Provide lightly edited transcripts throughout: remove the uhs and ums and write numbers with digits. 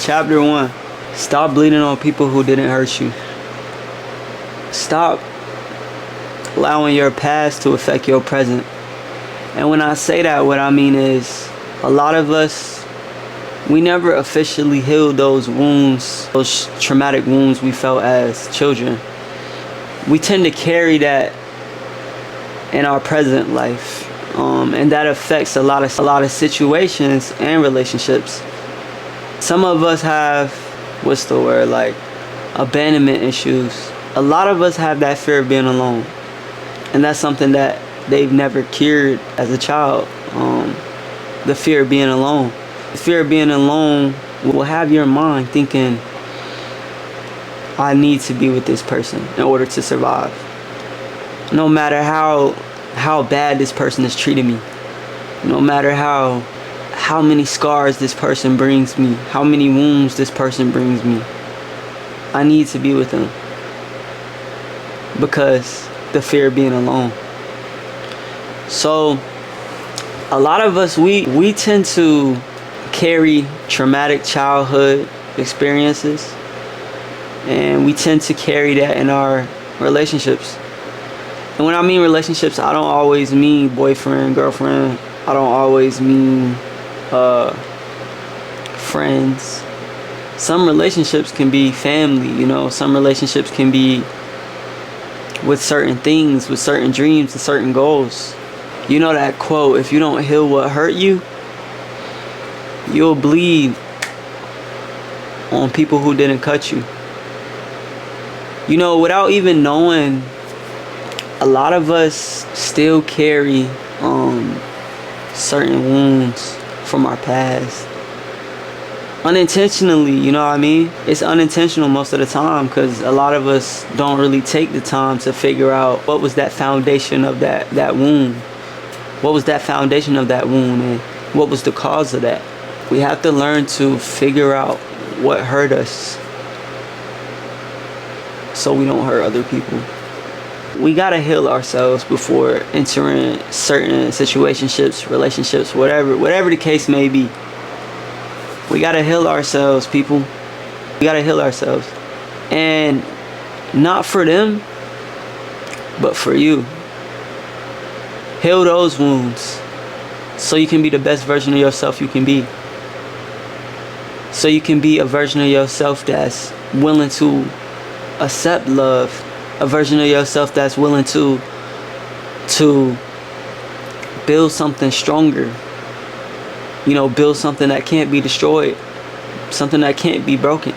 Chapter 1. Stop bleeding on people who didn't hurt you. Stop allowing your past to affect your present. And when I say that, what I mean is, a lot of us, we never officially healed those wounds, those traumatic wounds we felt as children. We tend to carry that in our present life, and that affects a lot of situations and relationships. Some of us have, like abandonment issues. A lot of us have that fear of being alone, and that's something that they've never cured as a child. The fear of being alone. The fear of being alone will have your mind thinking, I need to be with this person in order to survive. No matter how bad this person is treating me, no matter how many scars this person brings me, how many wounds this person brings me, I need to be with them, because the fear of being alone. So a lot of us, we tend to carry traumatic childhood experiences, and we tend to carry that in our relationships. And when I mean relationships, I don't always mean boyfriend, girlfriend. I don't always mean friends. Some relationships can be family, some relationships can be with certain things, with certain dreams and certain goals. You know that quote, if you don't heal what hurt you, you'll bleed on people who didn't cut you. Without even knowing, a lot of us still carry certain wounds from our past. Unintentionally, you know what I mean? It's unintentional most of the time, because a lot of us don't really take the time to figure out what was that foundation of that wound. What was that foundation of that wound, and what was the cause of that? We have to learn to figure out what hurt us so we don't hurt other people. We gotta heal ourselves before entering certain situationships, relationships, whatever the case may be. We gotta heal ourselves, people. We gotta heal ourselves. And not for them, but for you. Heal those wounds so you can be the best version of yourself you can be. So you can be a version of yourself that's willing to accept love. A version of yourself that's willing to build something stronger. Build something that can't be destroyed. Something that can't be broken.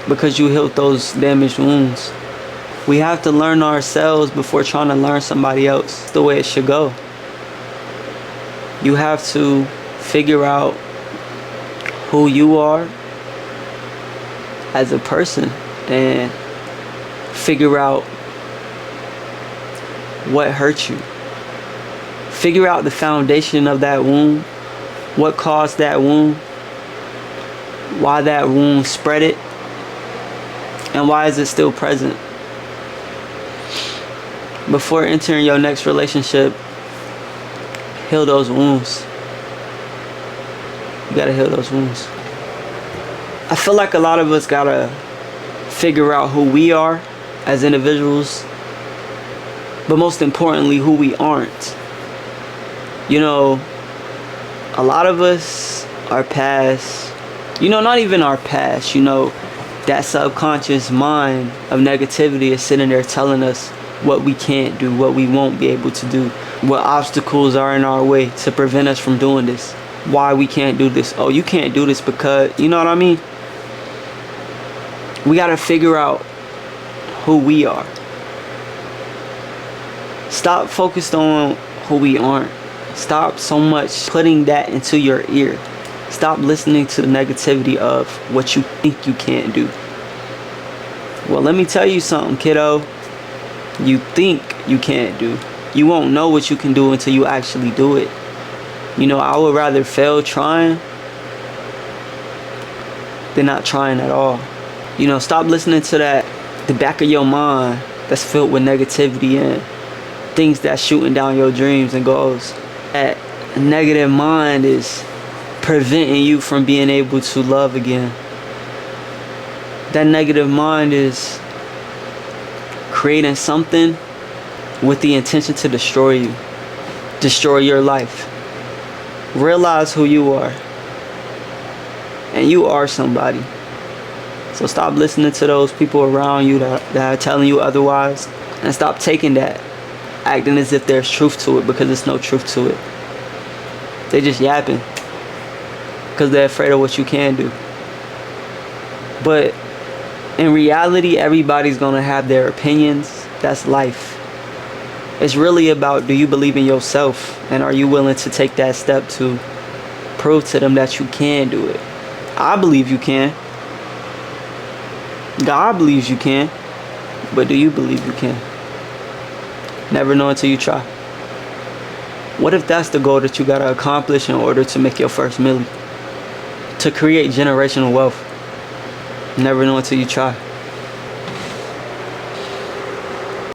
Because you healed those damaged wounds. We have to learn ourselves before trying to learn somebody else the way it should go. You have to figure out who you are as a person, and figure out what hurt you. Figure out the foundation of that wound, what caused that wound, why that wound spread it, and why is it still present. Before entering your next relationship, heal those wounds. You gotta heal those wounds. I feel like a lot of us gotta figure out who we are as individuals, but most importantly, who we aren't. A lot of us, our past, not even our past, that subconscious mind of negativity is sitting there telling us what we can't do, what we won't be able to do, what obstacles are in our way to prevent us from doing this, why we can't do this. Oh, you can't do this because, you know what I mean? We gotta figure out who we are. Stop focused on who we aren't. Stop so much putting that into your ear. Stop listening to the negativity of what you think you can't do. Well, let me tell you something, kiddo. You think you can't do. You won't know what you can do until you actually do it. I would rather fail trying than not trying at all. Stop listening to the back of your mind that's filled with negativity and things that's shooting down your dreams and goals. That negative mind is preventing you from being able to love again. That negative mind is creating something with the intention to destroy you, destroy your life. Realize who you are, and you are somebody. So stop listening to those people around you that are telling you otherwise, and stop taking that, acting as if there's truth to it, because there's no truth to it. They just yapping because they're afraid of what you can do. But in reality, everybody's gonna have their opinions. That's life. It's really about, do you believe in yourself, and are you willing to take that step to prove to them that you can do it? I believe you can. God believes you can. But do you believe you can? Never know until you try. What if that's the goal that you gotta accomplish in order to make your first milli? To create generational wealth. Never know until you try.